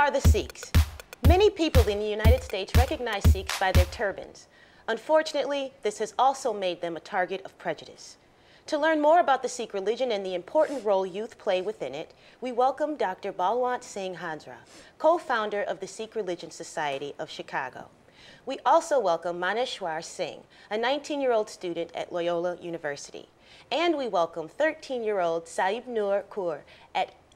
are the Sikhs? Many people in the United States recognize Sikhs by their turbans. Unfortunately, this has also made them a target of prejudice. To learn more about the Sikh religion and the important role youth play within it, we welcome Dr. Balwant Singh Hansra, co-founder of the Sikh Religion Society of Chicago. We also welcome Maneshwar Singh, a 19-year-old student at Loyola University. And we welcome 13-year-old Saib Noor Kaur,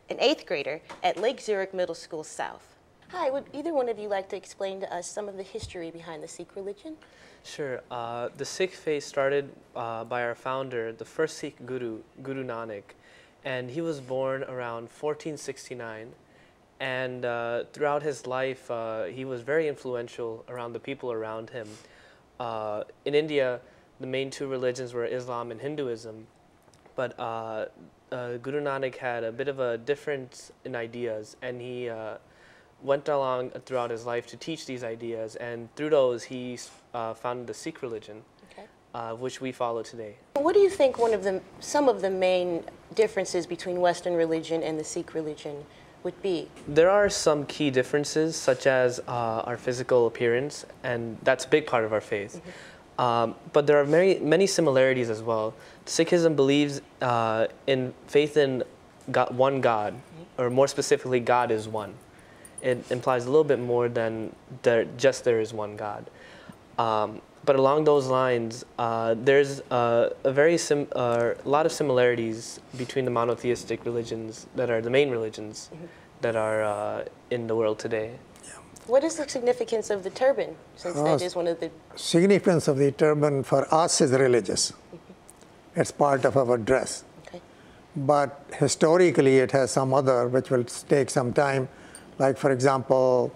an 8th grader at Lake Zurich Middle School South. Hi, would either one of you like to explain to us some of the history behind the Sikh religion? Sure. The Sikh faith started by our founder, the first Sikh Guru, Guru Nanak, and he was born around 1469. And throughout his life, he was very influential around the people around him. In India, the main two religions were Islam and Hinduism, but Guru Nanak had a bit of a difference in ideas, and he went along throughout his life to teach these ideas, and through those he founded the Sikh religion, which we follow today. What do you think some of the main differences between Western religion and the Sikh religion would be? There are some key differences, such as our physical appearance, and that's a big part of our faith. But there are many similarities as well. Sikhism believes in faith in one God, or more specifically, God is one. It implies a little bit more than there is one God. But along those lines, there's a lot of similarities between the monotheistic religions that are the main religions that are in the world today. What is the significance of the turban, since that is one of the... Significance of the turban for us is religious. It's part of our dress. But historically, it has some other, which will take some time. Like, for example,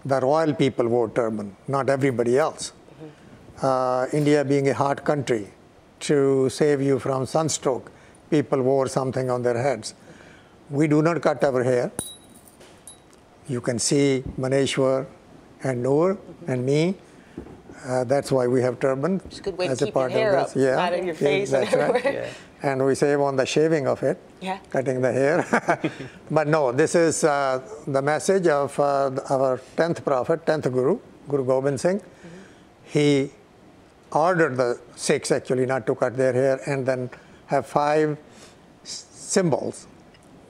the royal people wore turban, not everybody else. India being a hot country, to save you from sunstroke, people wore something on their heads. We do not cut our hair. You can see Maneshwar and Noor and me. That's why we have turban. It's a good way to keep your hair up, not in your face and everywhere. Right. And we save on the shaving of it, cutting the hair. But no, this is the message of our 10th prophet, 10th Guru, Guru Gobind Singh. He ordered the Sikhs actually not to cut their hair, and then have 5 symbols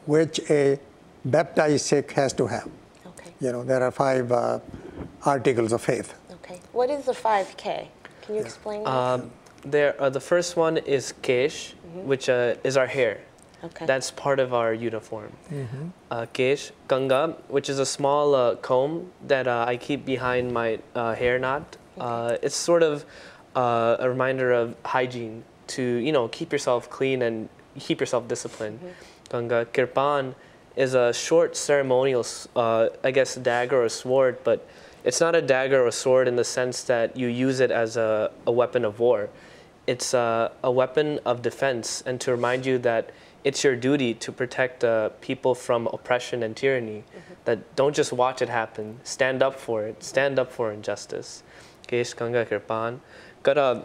which a baptized Sikh has to have. You know, there are 5 articles of faith. What is the 5K? Can you explain that? The first one is kesh, which is our hair. That's part of our uniform. Kesh, kanga, which is a small comb that I keep behind my hair knot. It's sort of a reminder of hygiene, to keep yourself clean and keep yourself disciplined. Kanga, kirpan is a short ceremonial, I guess, dagger or sword, but it's not a dagger or sword in the sense that you use it as a weapon of war. It's a weapon of defense, and to remind you that it's your duty to protect people from oppression and tyranny. That don't just watch it happen, stand up for it, stand up for injustice. Kesh, Kanga, Kirpan. Gada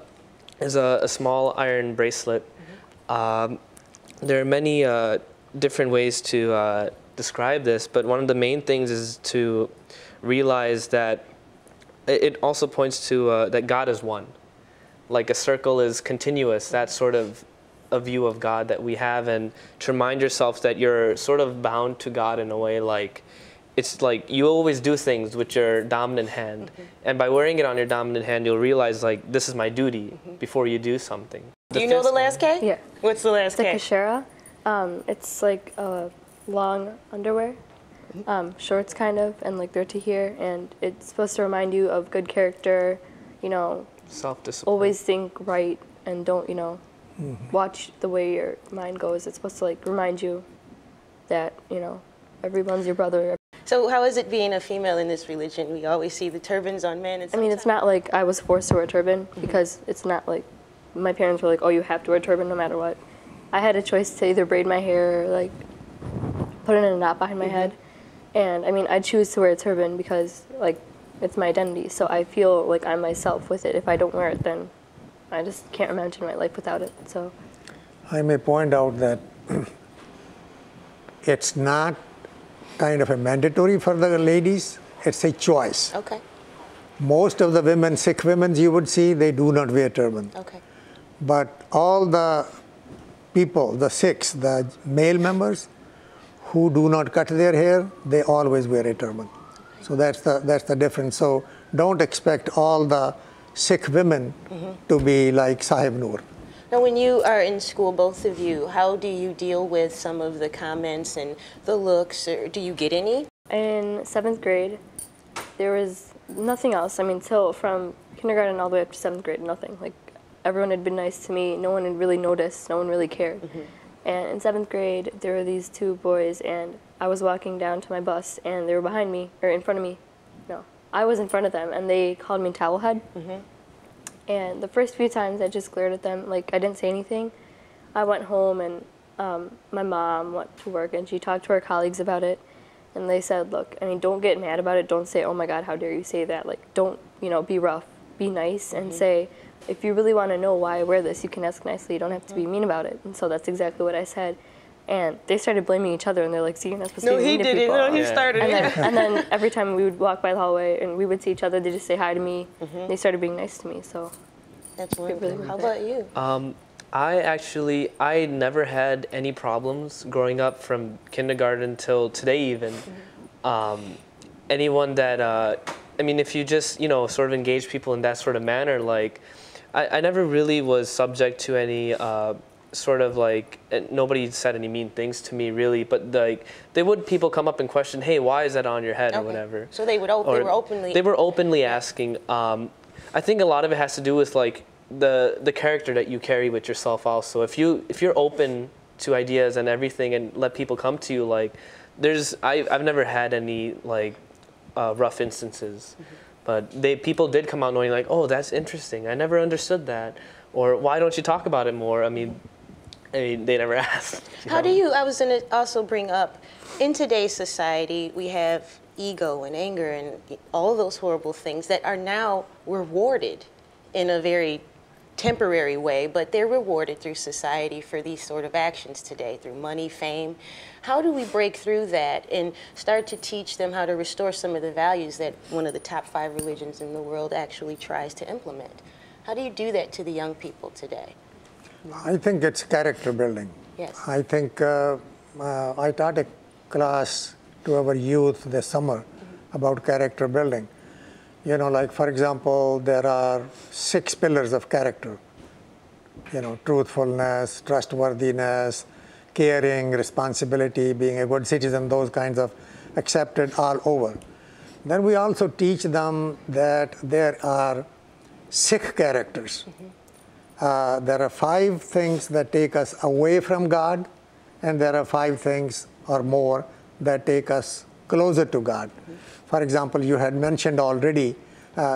is a small iron bracelet. There are many different ways to describe this, but one of the main things is to realize that it also points to that God is one. Like a circle is continuous, that's sort of a view of God that we have, and to remind yourself that you're sort of bound to God in a way, like it's like you always do things with your dominant hand, and by wearing it on your dominant hand, you'll realize, like, this is my duty before you do something. Do you know the last K? Yeah. What's the last K? It's the kashera. It's like long underwear, shorts kind of, and like they're to here, and it's supposed to remind you of good character, self-discipline. Always think right, and don't, watch the way your mind goes. It's supposed to like remind you that, everyone's your brother. So how is it being a female in this religion? We always see the turbans on men. I mean, it's not like I was forced to wear a turban, because it's not like my parents were like, oh, you have to wear a turban no matter what. I had a choice to either braid my hair or like put it in a knot behind my head. And I mean, I choose to wear a turban because like it's my identity. So I feel like I'm myself with it. If I don't wear it, then I just can't imagine my life without it. So I may point out that it's not kind of a mandatory for the ladies. It's a choice. Okay. Most of the women, Sikh women you would see, they do not wear turban. Okay. But all the people, the Sikhs, the male members who do not cut their hair, they always wear a turban. Okay. So that's the difference. So don't expect all the Sikh women to be like Sahib Noor. Now, when you are in school, both of you, how do you deal with some of the comments and the looks? Or do you get any? In 7th grade, there was nothing else. I mean, till from kindergarten all the way up to 7th grade, nothing. Like, everyone had been nice to me. No one had really noticed. No one really cared. And in 7th grade, there were these two boys, and I was walking down to my bus, and they were behind me, or in front of me. No, I was in front of them, and they called me towelhead. And the first few times I just glared at them, like I didn't say anything. I went home and my mom went to work and she talked to her colleagues about it. And they said, look, I mean, don't get mad about it. Don't say, oh my God, how dare you say that? Like, don't, you know, be rough, be nice and say, if you really want to know why I wear this, you can ask nicely. You don't have to be mean about it. And so that's exactly what I said. And they started blaming each other, and they're like, see, you're not supposed to be mean to people. No, he started it. And then every time we would walk by the hallway and we would see each other, they just say hi to me. They started being nice to me, so. That's wonderful. How about you? I never had any problems growing up from kindergarten till today even. Anyone that, I mean, if you just, you know, sort of engage people in that sort of manner, like, I never really was subject to any sort of like, nobody said any mean things to me really, but like people come up and question, hey, why is that on your head or whatever. So they were openly. They were openly asking. I think a lot of it has to do with like the character that you carry with yourself also. If you're open to ideas and everything and let people come to you, like I've never had any like rough instances. But people did come out knowing like, oh, that's interesting. I never understood that. Or why don't you talk about it more? I mean, they never asked. How do you, I was going to also bring up, in today's society, we have ego and anger and all of those horrible things that are now rewarded in a very temporary way, but they're rewarded through society for these sort of actions today, through money, fame. How do we break through that and start to teach them how to restore some of the values that one of the top 5 religions in the world actually tries to implement? How do you do that to the young people today? I think it's character building. Yes. I think I taught a class to our youth this summer about character building. You know, like for example, there are 6 pillars of character. You know, truthfulness, trustworthiness, caring, responsibility, being a good citizen, those kinds of accepted all over. Then we also teach them that there are Sikh characters. There are 5 things that take us away from God, and there are 5 things or more that take us closer to God. For example, you had mentioned already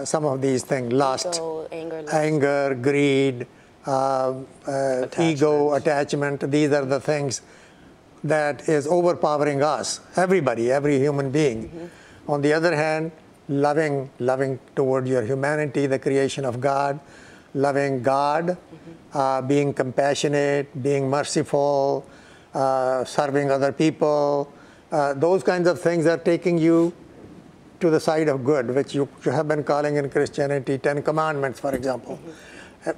some of these things: lust, anger, greed, ego, attachment. These are the things that is overpowering us, everybody, every human being. On the other hand, loving toward your humanity, the creation of God, loving God, being compassionate, being merciful, serving other people. Those kinds of things are taking you to the side of good, which you have been calling in Christianity 10 Commandments, for example.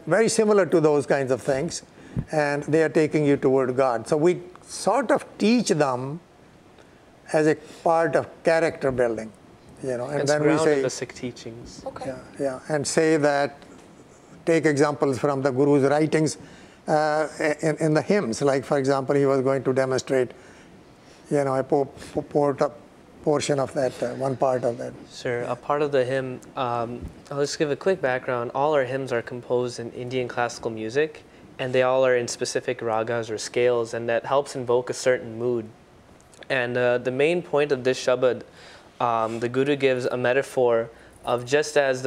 Very similar to those kinds of things, and they are taking you toward God. So we sort of teach them as a part of character building, you know, and then we say the Sikh teachings. Okay. Yeah, and say that, take examples from the Guru's writings in the hymns. Like, for example, he was going to demonstrate, you know, a portion of that, one part of that. Sure. A part of the hymn, I'll just give a quick background. All our hymns are composed in Indian classical music, and they all are in specific ragas or scales, and that helps invoke a certain mood. And the main point of this shabad, the Guru gives a metaphor of just as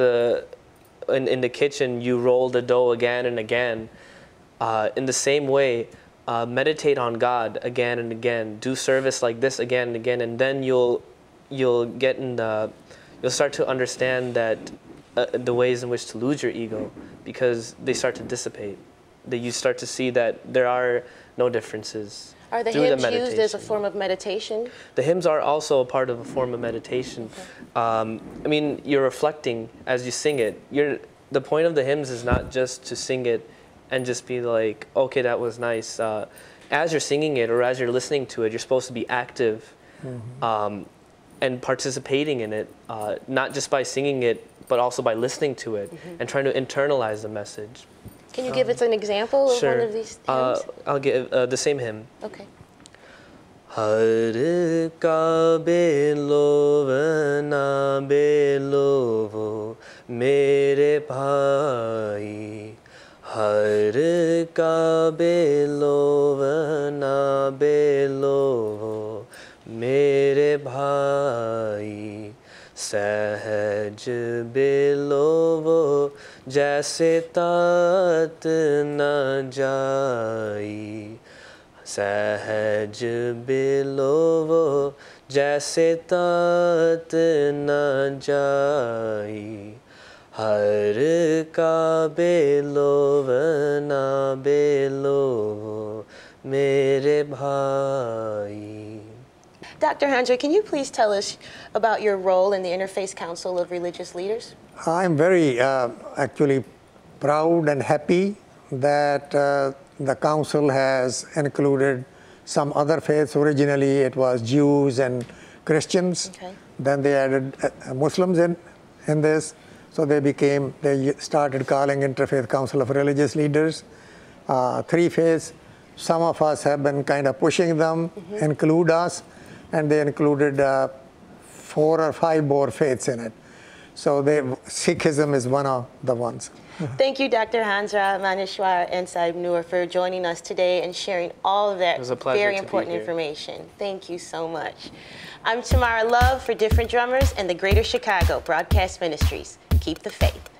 in the kitchen you roll the dough again and again, in the same way, meditate on God again and again, do service like this again and again, and then you'll start to understand that the ways in which to lose your ego, because they start to dissipate. That you start to see that there are no differences. Are the hymns used as a form of meditation? The hymns are also a part of a form of meditation. Okay. I mean, you're reflecting as you sing it. The point of the hymns is not just to sing it and just be like, okay, that was nice. As you're singing it or as you're listening to it, you're supposed to be active and participating in it, not just by singing it, but also by listening to it and trying to internalize the message. Can you give us an example of one of these hymns? I'll give the same hymn. Okay. Har ka belovo na belovo mere bhai. Har ka belovo na belovo mere bhai. सहज बिलोवो जैसे तात न जाई सहज बिलोवो जैसे तात न जाई हर का बिलोव ना बिलोवो मेरे भाई. Dr. Handra, can you please tell us about your role in the Interfaith Council of Religious Leaders? I'm very actually proud and happy that the council has included some other faiths. Originally it was Jews and Christians. Okay. Then they added Muslims in this. So they started calling Interfaith Council of Religious Leaders. 3 faiths. Some of us have been kind of pushing them, include us. And they included 4 or 5 more faiths in it. So Sikhism is one of the ones. Thank you, Dr. Handra Manishwar and Sahib Noor, for joining us today and sharing all of that very important information. Thank you so much. I'm Tamara Love for Different Drummers and the Greater Chicago Broadcast Ministries. Keep the faith.